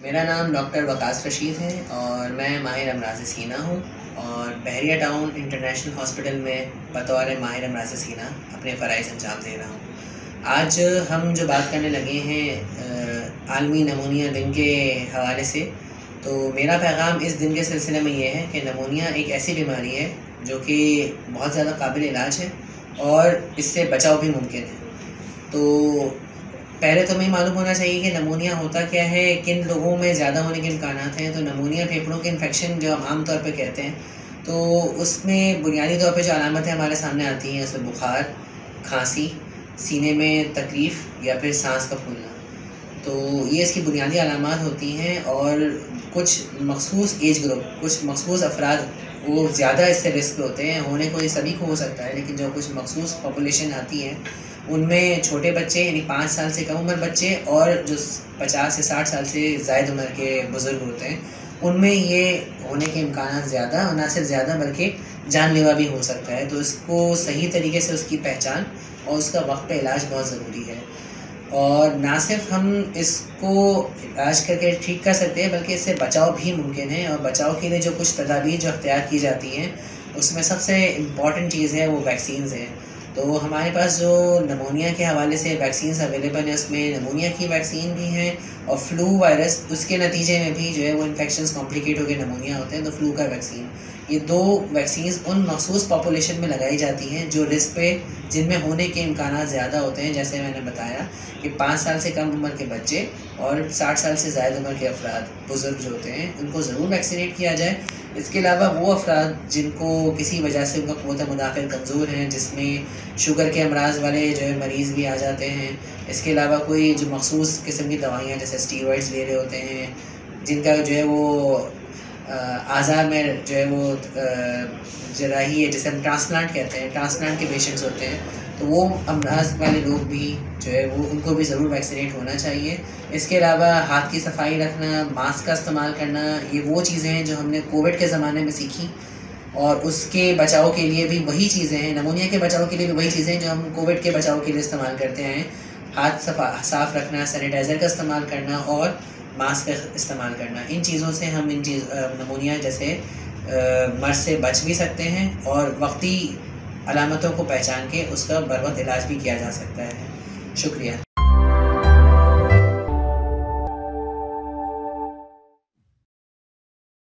मेरा नाम डॉक्टर वकास रशीद है और मैं माहिर अमराज़ सीना हूँ और बहरिया टाउन इंटरनेशनल हॉस्पिटल में बतौर माहिर अमराज़ सीना अपने फ़राइज़ अंजाम दे रहा हूँ। आज हम जो बात करने लगे हैं आलमी नमूनिया दिन के हवाले से, तो मेरा पैगाम इस दिन के सिलसिले में ये है कि नमूनिया एक ऐसी बीमारी है जो कि बहुत ज़्यादा काबिल इलाज है और इससे बचाव भी मुमकिन है। तो पहले तो हमें मालूम होना चाहिए कि नमूनिया होता क्या है, किन लोगों में ज़्यादा होने के इम्कानात हैं। तो नमूनिया फेफड़ों के इन्फेक्शन जो हम आम तौर पे कहते हैं, तो उसमें बुनियादी तौर पे जो अलामतें हमारे सामने आती हैं उसमें बुखार, खांसी, सीने में तकलीफ़ या फिर सांस का फूलना, तो ये इसकी बुनियादी अलामात होती हैं। और कुछ मखसूस एज ग्रुप, कुछ मखसूस अफराद वो ज़्यादा इससे रिस्क होते हैं। होने को ये सभी को हो सकता है, लेकिन जो कुछ मखसूस पॉपुलेशन आती है उनमें छोटे बच्चे यानी 5 साल से कम उम्र बच्चे और जो 50 से 60 साल से ज़ायद उम्र के बुज़ुर्ग होते हैं, उनमें ये होने के इम्कानात ज़्यादा और ना सिर्फ ज़्यादा बल्कि जानलेवा भी हो सकता है। तो इसको सही तरीके से उसकी पहचान और उसका वक्त पे इलाज बहुत ज़रूरी है। और ना सिर्फ हम इसको इलाज करके ठीक कर सकते हैं बल्कि इससे बचाव भी मुमकिन है। और बचाव के लिए जो कुछ तदाबीर जो अख्तियार की जाती हैं उसमें सबसे इम्पॉर्टेंट चीज़ है वो वैक्सीन्स हैं। तो हमारे पास जो नमूनिया के हवाले से वैक्सीन्स अवेलेबल है उसमें नमूनिया की वैक्सीन भी है और फ्लू वायरस उसके नतीजे में भी जो है वो इन्फेक्शंस कॉम्प्लिकेट होकर नमूनिया होते हैं, तो फ्लू का वैक्सीन, ये 2 वैक्सीन्स उन मखसूस पॉपुलेशन में लगाई जाती हैं जो रिस्क पे, जिनमें होने के इम्कानात ज़्यादा होते हैं। जैसे मैंने बताया कि 5 साल से कम उम्र के बच्चे और 60 साल से ज़्यादा उम्र के अफराद बुज़ुर्ग जो होते हैं उनको ज़रूर वैक्सीनेट किया जाए। इसके अलावा वो अफराद जिनको किसी वजह से उनका क़ुव्वत मुदाफ़िअत कमज़ोर है, जिसमें शुगर के अमराज़ वाले जो है मरीज़ भी आ जाते हैं। इसके अलावा कोई जो मखसूस किस्म की दवाइयाँ जैसे स्टीरॉइड्स ले रहे होते हैं, जिनका जो है वो आज़ार में जो है वो जराही है, जिसे हम ट्रांसप्लांट कहते हैं, ट्रांसप्लांट के पेशेंट्स होते हैं, तो वो अमराज़ वाले लोग भी जो है वो उनको भी ज़रूर वैक्सीनेट होना चाहिए। इसके अलावा हाथ की सफाई रखना, मास्क का इस्तेमाल करना, ये वो चीज़ें हैं जो हमने कोविड के ज़माने में सीखी और उसके बचाव के लिए भी वही चीज़ें हैं, नमूनिया के बचाव के लिए भी वही चीज़ें हैं जो हम कोविड के बचाव के लिए इस्तेमाल करते हैं। हाथ साफ़ रखना, सैनिटाइज़र का इस्तेमाल करना और मास्क का इस्तेमाल करना, इन चीज़ों से हम नमूनिया जैसे मर्ज़ से बच भी सकते हैं और वक्ती अलामतों को पहचान के उसका बर वक्त इलाज भी किया जा सकता है। शुक्रिया।